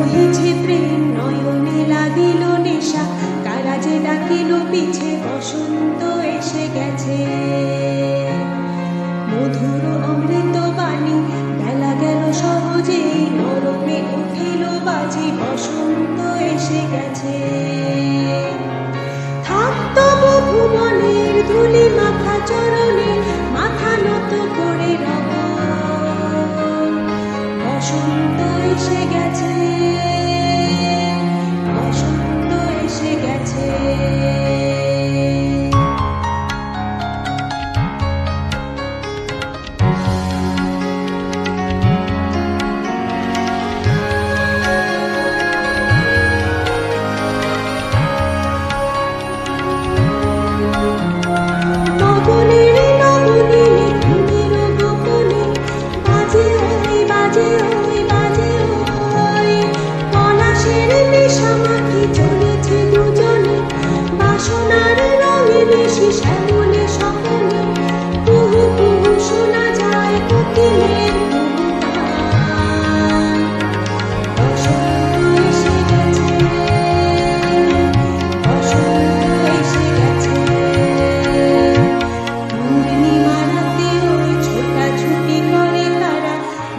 বহিছে প্রেম নয়নে লাগিল নেশা, কারা যে ডাকিল পিছে বসন্ত এসে গেছে। মধুর অমৃত বাণী বেলা গেল সহজে, নরমে উঠিল বাজি বসন্ত এসে গেছে। থাকত ভুবনের ধুলি মাখা চরণে, মাথা নত করে রব বসন্ত এসে গেছে, বসন্ত এসে গেছে।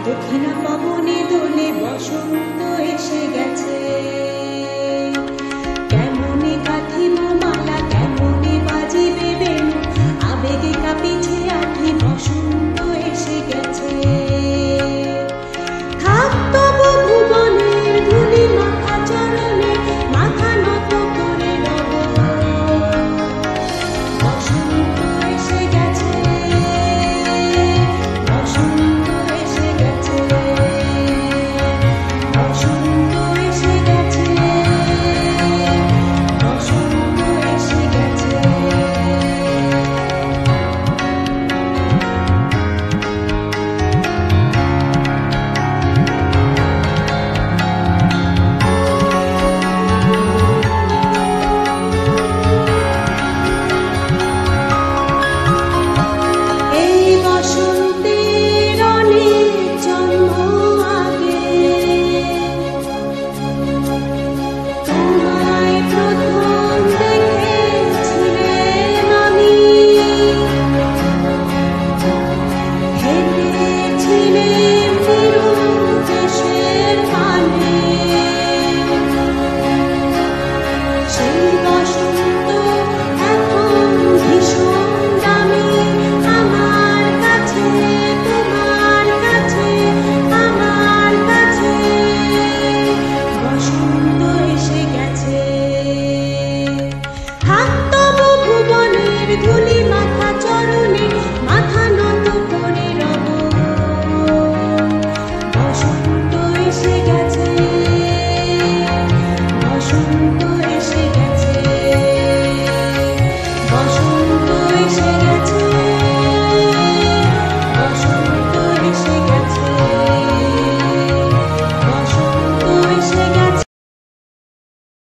দক্ষিণা পবনে দোলে বসন্ত এসে গেছে। কেমনে গাঁথিব মালা, কেমনে বাজিবে বেণু, আবেগে কাঁপিছে আঁখি বসন্ত এসে গেছে। থাকত ভুবনের ধুলি মাখা চরণে, মাথা নত করে রব বসন্ত এসে গেছে, বসন্ত এসে গেছে, বসন্ত এসে গেছে, বসন্ত এসে গেছে। এই বসন্তের অনেক জন্ম আগে, তোমায় প্রথম দেখেছিলেম আমি। হেঁটেছিলেম নিরুদ্দেশের পানে, সেই বসন্ত এখন ভীষণ দামি আমার কাছে, তোমার কাছে, আমার কাছে। বসন্ত এসে গেছে। থাকত ভুবনের ধুলি